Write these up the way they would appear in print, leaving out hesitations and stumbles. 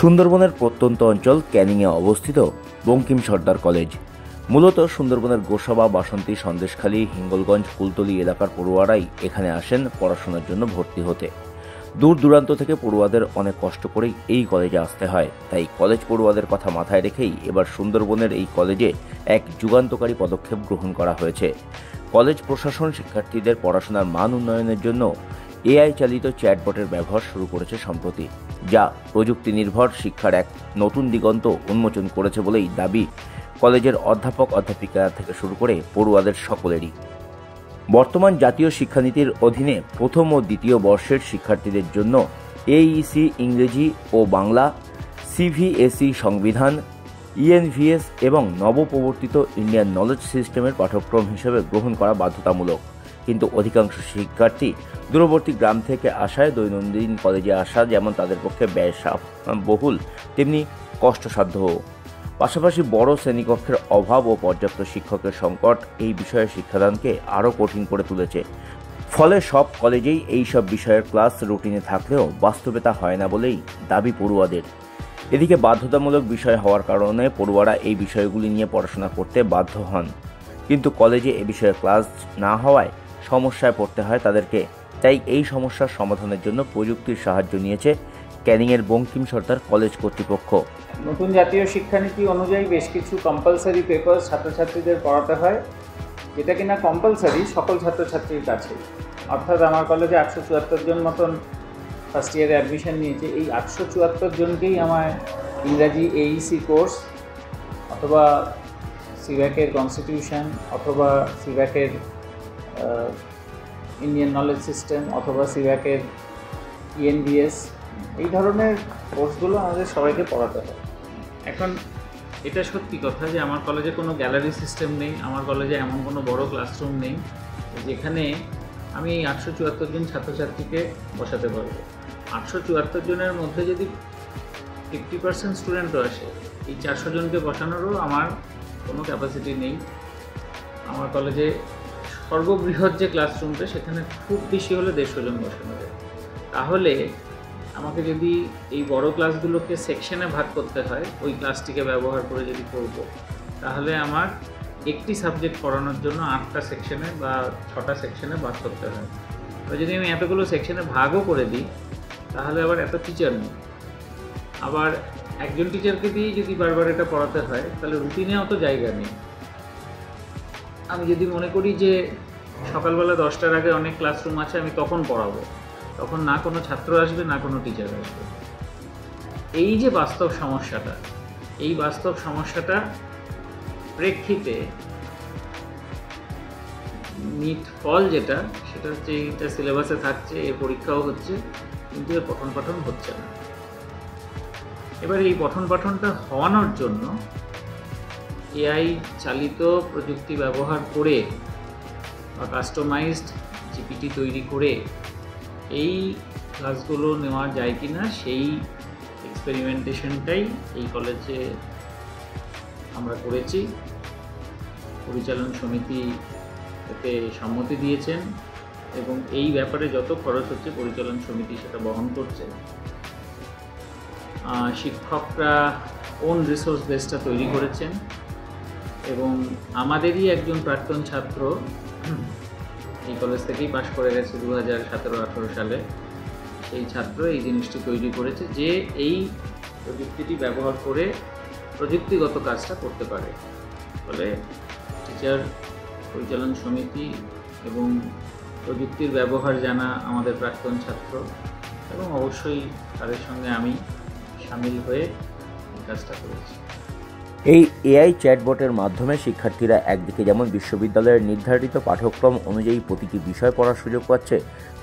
সুন্দরবনের প্রত্যন্ত অঞ্চল ক্যানিংয়ে অবস্থিত বঙ্কিম সর্দার কলেজ। মূলত সুন্দরবনের গোসাবা, বাসন্তী, সন্দেশখালী, হিঙ্গলগঞ্জ, কুলতলি এলাকার পড়ুয়ারাই এখানে আসেন পড়াশোনার জন্য ভর্তি হতে। দূর দূরান্ত থেকে পড়ুয়াদের অনেক কষ্ট করেই এই কলেজে আসতে হয়। তাই কলেজ পড়ুয়াদের কথা মাথায় রেখেই এবার সুন্দরবনের এই কলেজে এক যুগান্তকারী পদক্ষেপ গ্রহণ করা হয়েছে। কলেজ প্রশাসন শিক্ষার্থীদের পড়াশোনার মান উন্নয়নের জন্য এআই চালিত চ্যাটবটের ব্যবহার শুরু করেছে সম্প্রতি, যা প্রযুক্তি নির্ভর শিক্ষার এক নতুন দিগন্ত উন্মোচন করেছে বলেই দাবি কলেজের অধ্যাপক অধ্যাপিকা থেকে শুরু করে পড়ুয়াদের সকলেরই। বর্তমান জাতীয় শিক্ষানীতির অধীনে প্রথম ও দ্বিতীয় বর্ষের শিক্ষার্থীদের জন্য এইইসি ইংরেজি ও বাংলা, সিভিএসই সংবিধান, ইএনভিএস এবং নবপ্রবর্তিত ইন্ডিয়ান নলেজ সিস্টেমের পাঠ্যক্রম হিসেবে গ্রহণ করা বাধ্যতামূলক। কিন্তু অধিকাংশ শিক্ষার্থী দূরবর্তী গ্রাম থেকে আসায় দৈনন্দিন কলেজে আসা যেমন তাদের পক্ষে ব্যয়বহুল, তেমনি কষ্টসাধ্য। পাশাপাশি বড় শ্রেণীকক্ষের অভাব ও পর্যাপ্ত শিক্ষকের সংকট এই বিষয়ে শিক্ষাদানকে আরও কঠিন করে তুলেছে। ফলে সব কলেজেই এই সব বিষয়ের ক্লাস রুটিনে থাকলেও বাস্তবে তা হয় না বলেই দাবি পড়ুয়াদের। এদিকে বাধ্যতামূলক বিষয় হওয়ার কারণে পড়ুয়ারা এই বিষয়গুলি নিয়ে পড়াশোনা করতে বাধ্য হন, কিন্তু কলেজে এ বিষয়ে ক্লাস না হওয়ায় সমস্যায় পড়তে হয় তাদেরকে। তাই এই সমস্যার সমাধানের জন্য প্রযুক্তির সাহায্য নিয়েছে ক্যানিংয়ের বঙ্কিম সর্দার কলেজ কর্তৃপক্ষ। নতুন জাতীয় শিক্ষানীতি অনুযায়ী বেশ কিছু কম্পালসারি পেপার ছাত্রছাত্রীদের পড়াতে হয়, যেটা কিনা কম্পালসারি সকল ছাত্রছাত্রীর কাছে। অর্থাৎ আমার কলেজে 874 জন মতন ফার্স্ট ইয়ারে অ্যাডমিশন নিয়েছে। এই 874 জনকেই আমায় ইংরাজি এইইসি কোর্স অথবা সিভ্যাকের কনস্টিটিউশন অথবা সিভ্যাকের ইন্ডিয়ান নলেজ সিস্টেম অথবা সিভ্যাকের ইএনভিএস, এই ধরনের কোর্সগুলো আমাদের সবাইকে পড়াতে হয়। এখন এটা সত্যি কথা যে আমার কলেজে কোনো গ্যালারি সিস্টেম নেই, আমার কলেজে এমন কোনো বড় ক্লাসরুম নেই যেখানে আমি এই 874 জন ছাত্রছাত্রীকে বসাতে পারবো। 874 জনের মধ্যে যদি 50% স্টুডেন্টও আসে, এই 400 জনকে বসানোরও আমার কোনো ক্যাপাসিটি নেই। আমার কলেজে সর্ববৃহৎ যে ক্লাসরুমটা, সেখানে খুব বেশি হলে 150 জন বসানো যায়। তাহলে আমাকে যদি এই বড় ক্লাসগুলোকে সেকশনে ভাগ করতে হয়, ওই ক্লাসটিকে ব্যবহার করে যদি করব, তাহলে আমার একটি সাবজেক্ট পড়ানোর জন্য 8টা সেকশনে বা 6টা সেকশনে ভাগ করতে হয়। তো যদি আমি এতগুলো সেকশনে ভাগও করে দিই, তাহলে আবার এত টিচার নেই। আবার একজন টিচারকে দিয়েই যদি বারবার এটা পড়াতে হয়, তাহলে রুটিনে অত জায়গা নেই। আমি যদি মনে করি যে সকালবেলা 10টার আগে অনেক ক্লাসরুম আছে, আমি তখন পড়াবো, তখন না কোনো ছাত্র আসবে না কোনো টিচার আসবে। এই যে বাস্তব সমস্যাটা, এই বাস্তব সমস্যাটা প্রেক্ষিতে নিট ফল যেটা, সেটা হচ্ছে এটা সিলেবাসে থাকছে, এর পরীক্ষাও হচ্ছে, কিন্তু এর পঠন পাঠন হচ্ছে না। এবার এই পঠন পাঠনটা হওয়ানোর জন্য এআই চালিত প্রযুক্তি ব্যবহার করে বা কাস্টমাইজড জিপিটি তৈরি করে এই ক্লাসগুলো নেওয়া যায় কি না, সেই এক্সপেরিমেন্টেশনটাই এই কলেজে আমরা করেছি। পরিচালন সমিতি এতে সম্মতি দিয়েছেন এবং এই ব্যাপারে যত খরচ হচ্ছে পরিচালন সমিতি সেটা বহন করছে। শিক্ষকরা ওন রিসোর্স বেসটা তৈরি করেছেন এবং আমাদেরই একজন প্রাক্তন ছাত্র এই কলেজ থেকেই পাশ করে গেছে 2017-18 সালে। সেই ছাত্র এই জিনিসটি তৈরি করেছে যে এই প্রযুক্তিটি ব্যবহার করে প্রযুক্তিগত কাজটা করতে পারে। ফলে টিচার, পরিচালন সমিতি এবং প্রযুক্তির ব্যবহার জানা আমাদের প্রাক্তন ছাত্র এবং অবশ্যই তাদের সঙ্গে আমি সামিল হয়ে এই কাজটা করেছি। এই এআই চ্যাটবটের মাধ্যমে শিক্ষার্থীরা একদিকে যেমন বিশ্ববিদ্যালয়ের নির্ধারিত পাঠ্যক্রম অনুযায়ী প্রতিটি বিষয় পড়ার সুযোগ পাচ্ছে,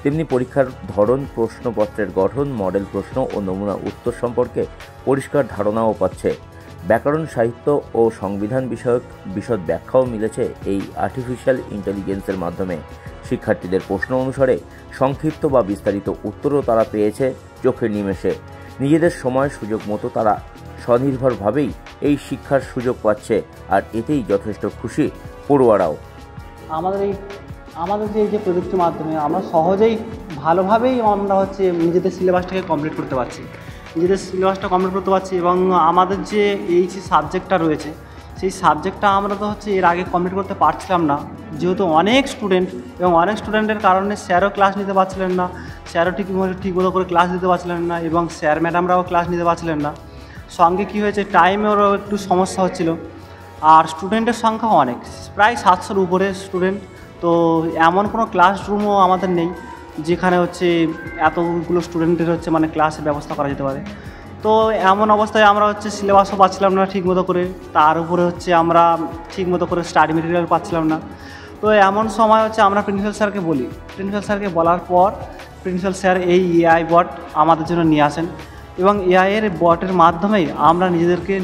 তেমনি পরীক্ষার ধরন, প্রশ্নপত্রের গঠন, মডেল প্রশ্ন ও নমুনা উত্তর সম্পর্কে পরিষ্কার ধারণাও পাচ্ছে। ব্যাকরণ, সাহিত্য ও সংবিধান বিষয়ক বিশদ ব্যাখ্যাও মিলেছে এই আর্টিফিশিয়াল ইন্টেলিজেন্সের মাধ্যমে। শিক্ষার্থীদের প্রশ্ন অনুসারে সংক্ষিপ্ত বা বিস্তারিত উত্তরও তারা পেয়েছে চোখের নিমেষে। নিজেদের সময় সুযোগ মতো তারা স্বনির্ভরভাবেই এই শিক্ষার সুযোগ পাচ্ছে, আর এতেই যথেষ্ট খুশি পড়ুয়ারাও। আমাদের যে প্রযুক্তির মাধ্যমে আমরা সহজেই ভালোভাবেই আমরা নিজেদের সিলেবাসটাকে কমপ্লিট করতে পারছি। নিজেদের সিলেবাসটা কমপ্লিট করতে পারছি। এবং আমাদের যে সাবজেক্টটা রয়েছে সেই সাবজেক্টটা আমরা তো এর আগে কমপ্লিট করতে পারছিলাম না, যেহেতু অনেক স্টুডেন্ট এবং অনেক স্টুডেন্টের কারণে স্যারও ক্লাস নিতে পারছিলেন না, স্যারও ঠিকমতো করে ক্লাস দিতে পারছিলেন না এবং স্যার ম্যাডামরাও ক্লাস নিতে পারছিলেন না। সঙ্গে কী হয়েছে, টাইমেরও একটু সমস্যা হচ্ছিল। আর স্টুডেন্টের সংখ্যা অনেক, প্রায় 700-র উপরে স্টুডেন্ট। তো এমন কোনো ক্লাসরুমও আমাদের নেই যেখানে এতগুলো স্টুডেন্টের মানে ক্লাসের ব্যবস্থা করা যেতে পারে। তো এমন অবস্থায় আমরা সিলেবাসও পাচ্ছিলাম না ঠিকমতো করে, তার উপরে আমরা ঠিকমতো করে স্টাডি মেটেরিয়াল পাচ্ছিলাম না। তো এমন সময় আমরা প্রিন্সিপাল স্যারকে বলি। প্রিন্সিপাল স্যারকে বলার পর প্রিন্সিপাল স্যার এই এআই বট আমাদের জন্য নিয়ে আসেন এবং এআইয়ের বটের মাধ্যমেই আমরা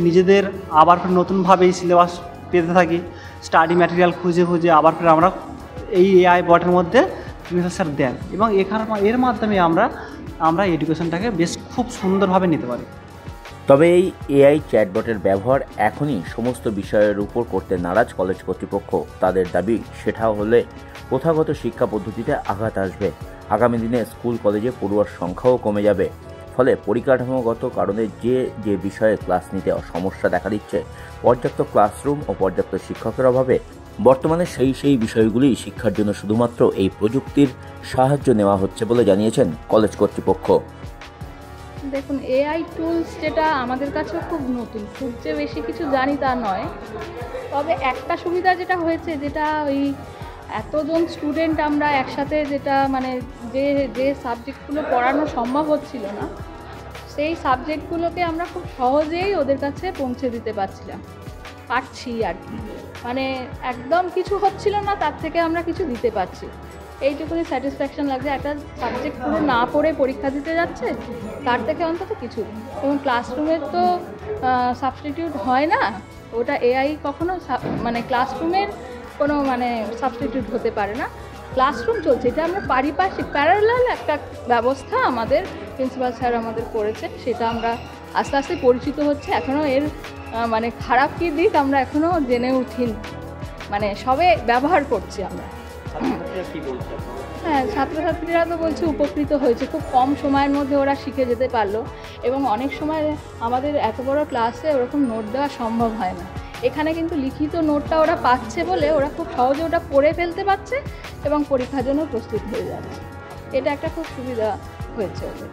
নিজেদের আবার ফের নতুনভাবে এই সিলেবাস পেতে থাকি। স্টাডি ম্যাটেরিয়াল খুঁজে আবার ফের আমরা এই এআই বটের মধ্যে প্রিন্সিপাল স্যার দেন এবং এর মাধ্যমে আমরা এডুকেশনটাকে বেশ খুব সুন্দরভাবে নিতে পারি। তবে এই এআই চ্যাটবটের ব্যবহার এখনই সমস্ত বিষয়ের উপর করতে নারাজ কলেজ কর্তৃপক্ষ। তাদের দাবি সেটা হলে প্রথাগত শিক্ষা পদ্ধতিতে আঘাত আসবে। আগামী দিনে স্কুল কলেজে পড়ুয়ার সংখ্যাও কমে যাবে। ফলে পরিকাঠামোগত কারণে যে বিষয়ে ক্লাস নিতে সমস্যা দেখা দিচ্ছে, পর্যাপ্ত ক্লাসরুম ও পর্যাপ্ত শিক্ষকের অভাবে বর্তমানে সেই বিষয়গুলি শিক্ষার জন্য শুধুমাত্র এই প্রযুক্তির সাহায্য নেওয়া হচ্ছে বলে জানিয়েছেন কলেজ কর্তৃপক্ষ। দেখুন, এআই টুলস যেটা আমাদের কাছে খুব নতুন, খুব যে বেশি কিছু জানি তা নয়। তবে একটা সুবিধা যেটা হয়েছে, যেটা ওই এতজন স্টুডেন্ট আমরা একসাথে যেটা যে সাবজেক্টগুলো পড়ানো সম্ভব হচ্ছিল না, সেই সাবজেক্টগুলোকে আমরা খুব সহজেই ওদের কাছে পৌঁছে দিতে পারছি আর কি। একদম কিছু হচ্ছিল না, তার থেকে আমরা কিছু দিতে পারছি, এইটুকুনি স্যাটিসফ্যাকশন লাগছে। একটা সাবজেক্ট পুরো না পড়ে পরীক্ষা দিতে যাচ্ছে, তার থেকে অন্তত কিছু। এবং ক্লাসরুমের তো সাবস্টিটিউট হয় না, ওটা এআই কখনো ক্লাসরুমের কোনো সাবস্টিটিউট হতে পারে না। ক্লাসরুম চলছে, এটা আমরা পারিপার্শ্বিক প্যারালাল একটা ব্যবস্থা আমাদের প্রিন্সিপাল স্যার আমাদের করেছে, সেটা আমরা আস্তে আস্তে পরিচিত হচ্ছে। এখনও এর খারাপ কী দিক আমরা এখনও জেনে উঠিনি, সবে ব্যবহার করছি আমরা। হ্যাঁ, ছাত্রছাত্রীরা তো বলছে উপকৃত হয়েছে, খুব কম সময়ের মধ্যে ওরা শিখে যেতে পারলো। এবং অনেক সময় আমাদের এত বড় ক্লাসে ওরকম নোট দেওয়া সম্ভব হয় না, এখানে কিন্তু লিখিত নোটটা ওরা পাচ্ছে বলে ওরা খুব সহজে ওটা পড়ে ফেলতে পারছে এবং পরীক্ষার জন্য প্রস্তুত হয়ে যাচ্ছে। এটা একটা খুব সুবিধা হয়েছে ওদের।